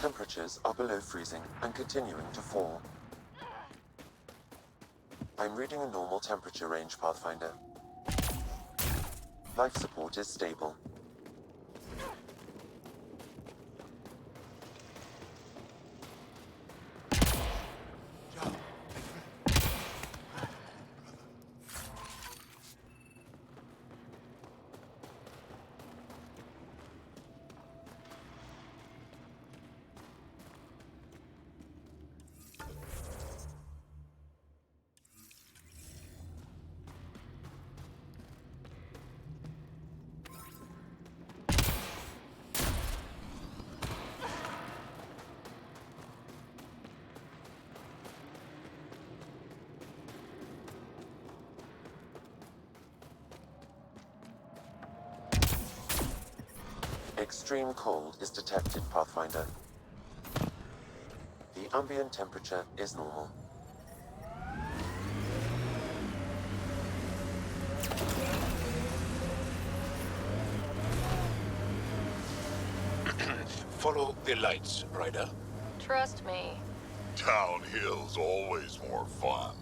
Temperatures are below freezing and continuing to fall. I'm reading a normal temperature range, Pathfinder. Life support is stable. Extreme cold is detected, Pathfinder. The ambient temperature is normal. Follow the lights, Ryder. Trust me. Downhill's always more fun.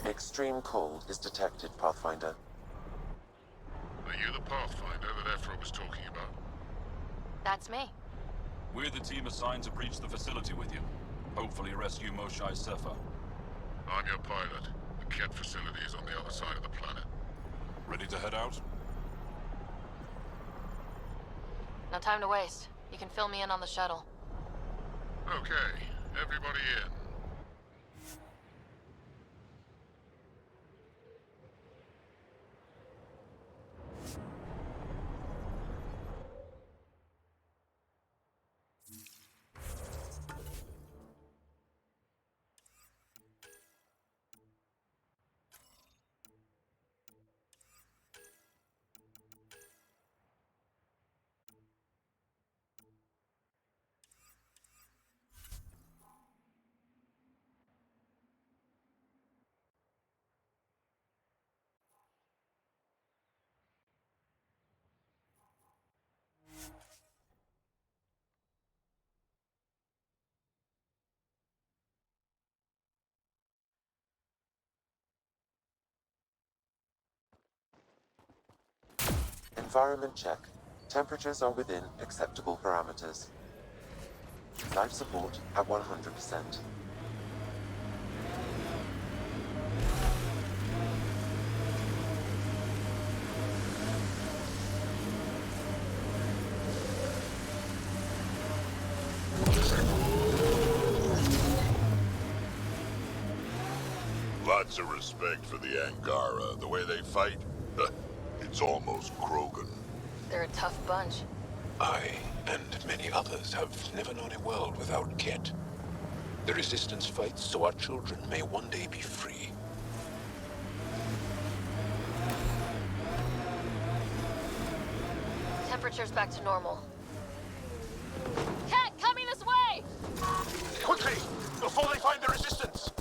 Extreme cold is detected, Pathfinder. Are you the Pathfinder that Ephra was talking about? That's me. We're the team assigned to breach the facility with you. Hopefully rescue Moshae Sefer. I'm your pilot. The Ket facility is on the other side of the planet. Ready to head out? No time to waste. You can fill me in on the shuttle. Okay, everybody in. Environment check. Temperatures are within acceptable parameters. Life support at 100%. Lots of respect for the Angara. The way they fight, it's almost Krogan. They're a tough bunch. I, and many others, have never known a world without Ket. The Resistance fights so our children may one day be free. Temperature's back to normal. Cat, coming this way! Quickly! Before they find the Resistance!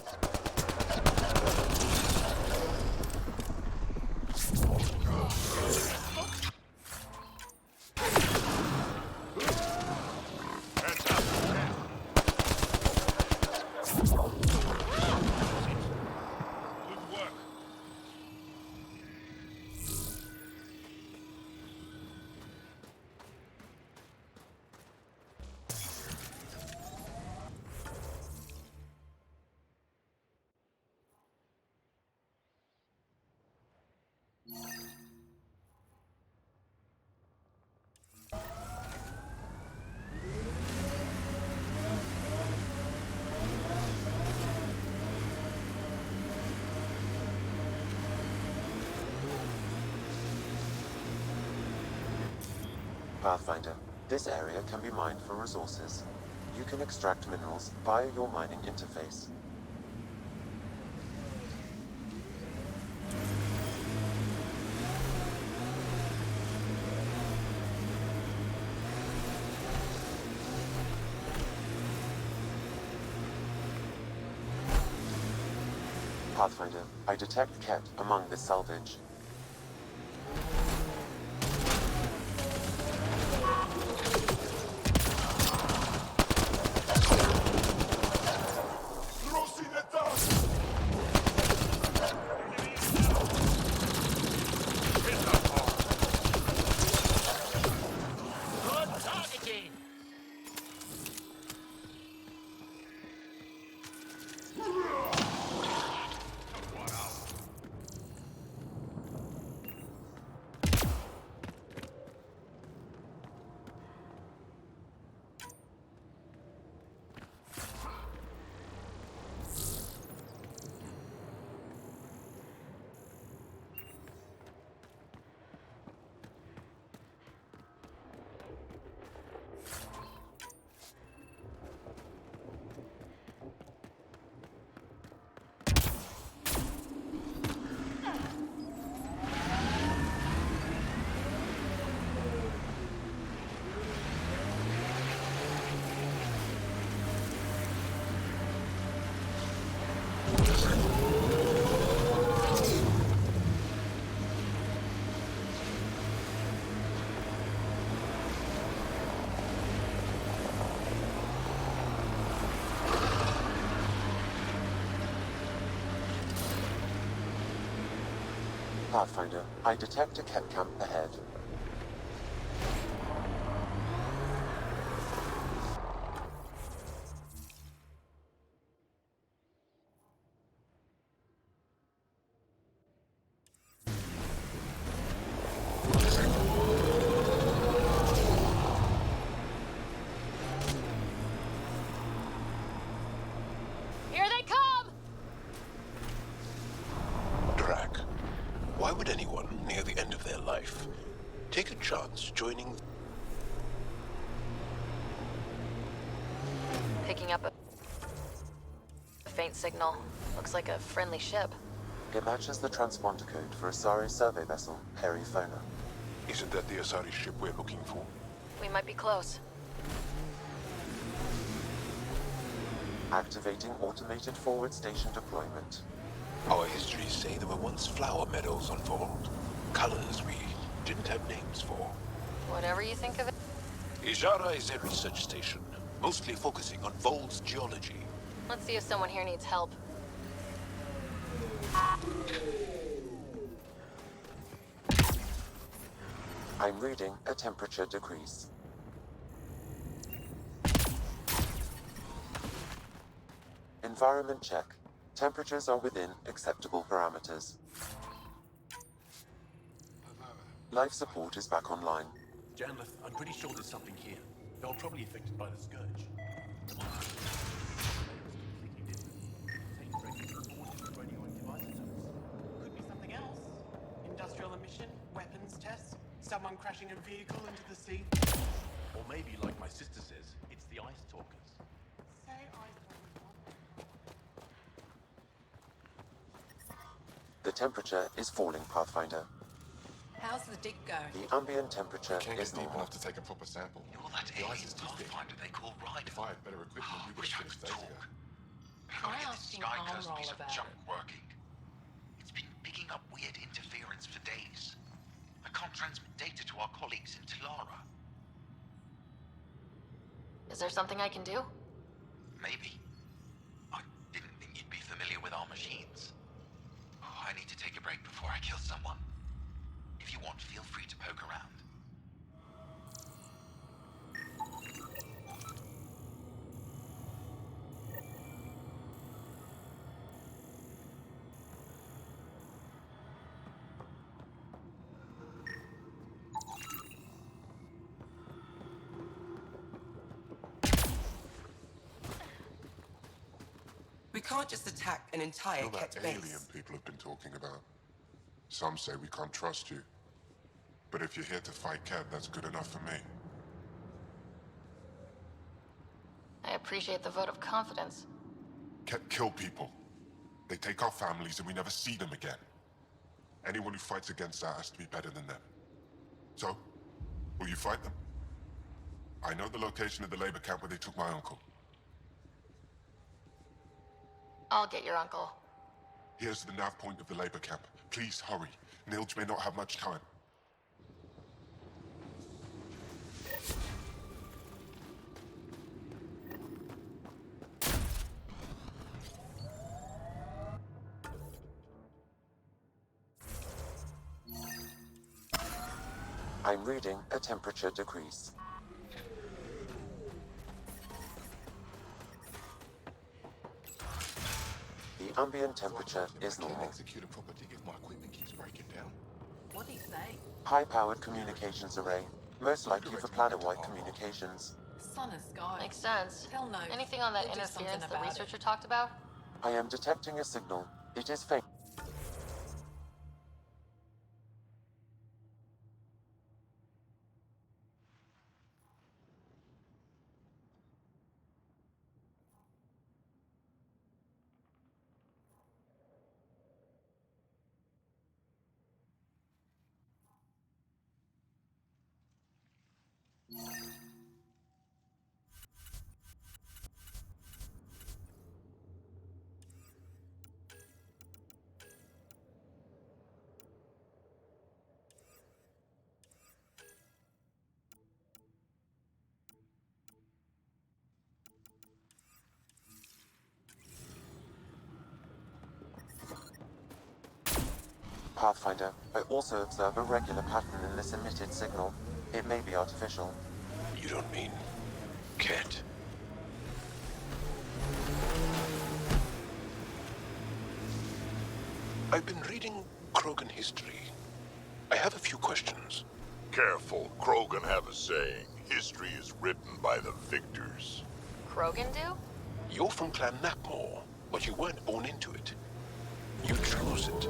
Pathfinder, this area can be mined for resources. You can extract minerals via your mining interface. Pathfinder, I detect Ket among this salvage. Pathfinder, I detect a Kett camp ahead. Here they come! Drac, why would anyone near the end of their life take a chance joining... Picking up a faint signal. Looks like a friendly ship. It matches the transponder code for Asari survey vessel, Perifona. Isn't that the Asari ship we're looking for? We might be close. Activating automated forward station deployment. Our histories say there were once flower meadows on Vold. Colors we didn't have names for. Whatever you think of it. Ijara is a research station, mostly focusing on Vold's geology. Let's see if someone here needs help. I'm reading a temperature decrease. Environment check. Temperatures are within acceptable parameters. Life support is back online. Janlith, I'm pretty sure there's something here. They were probably affected by the scourge. Could be something else. Industrial emission, weapons tests, someone crashing a vehicle into the sea. Or maybe, like my sister says, it's the Ice Talkers. Say ice The temperature is falling, Pathfinder. How's the dig going? The ambient temperature is deep normal. enough to take a proper sample. You're that alien Pathfinder they call Ryder. If I had better equipment, we would have finished days ago. I've got to get this asking sky Armroll cursed piece of about junk it? working. It's been picking up weird interference for days. I can't transmit data to our colleagues in Talara. Is there something I can do? Maybe. I didn't think you'd be familiar with our machines. Oh, I need to take a break before I kill someone. If you want, feel free to poke around. We can't just attack an entire You're that Kett alien base. people have been talking about. Some say we can't trust you. But if you're here to fight Kett, that's good enough for me. I appreciate the vote of confidence. Kett kill people. They take our families and we never see them again. Anyone who fights against that has to be better than them. So, will you fight them? I know the location of the labor camp where they took my uncle. I'll get your uncle. Here's the nav point of the labor camp. Please hurry. Nilge may not have much time. I'm reading a temperature decrease. The ambient temperature is normal. Execute a proper dig if my equipment keeps breaking down. What'd he say? High-powered communications array. Most likely for planet-wide communications. Sun and sky. Makes sense. Hell no. Anything on that We'll do something interference the about it. researcher talked about? I am detecting a signal. It is faint. Pathfinder, I also observe a regular pattern in this emitted signal. It may be artificial. You don't mean... Ket? I've been reading Krogan history. I have a few questions. Careful, Krogan have a saying. History is written by the victors. Krogan do? You're from Clan Napmore, but you weren't born into it. You chose it.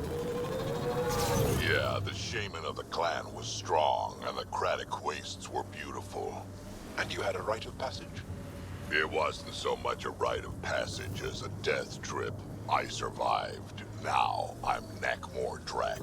Yeah, the shaman of the clan was strong, and the Kratic wastes were beautiful. And you had a rite of passage? It wasn't so much a rite of passage as a death trip. I survived. Now I'm Nakmor Drak.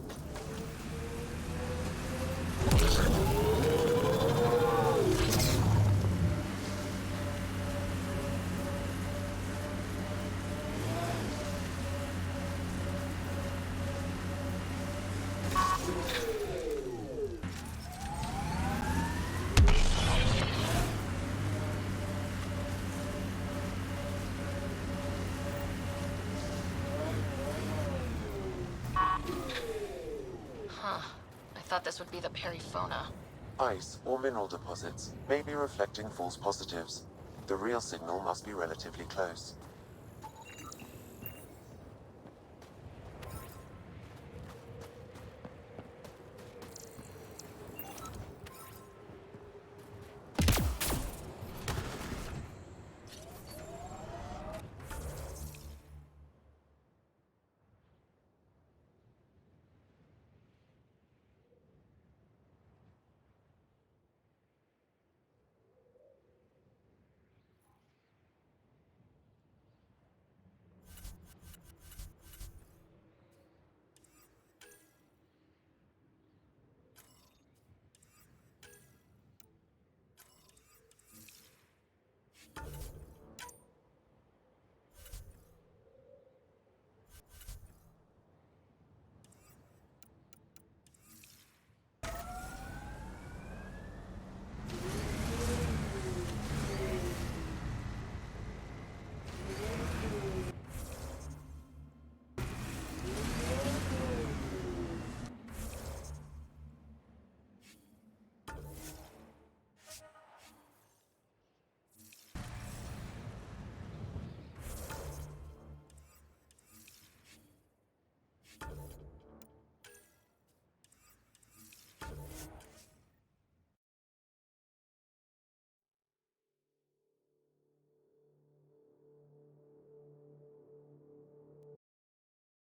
Huh. I thought this would be the periphona. Ice or mineral deposits may be reflecting false positives. The real signal must be relatively close.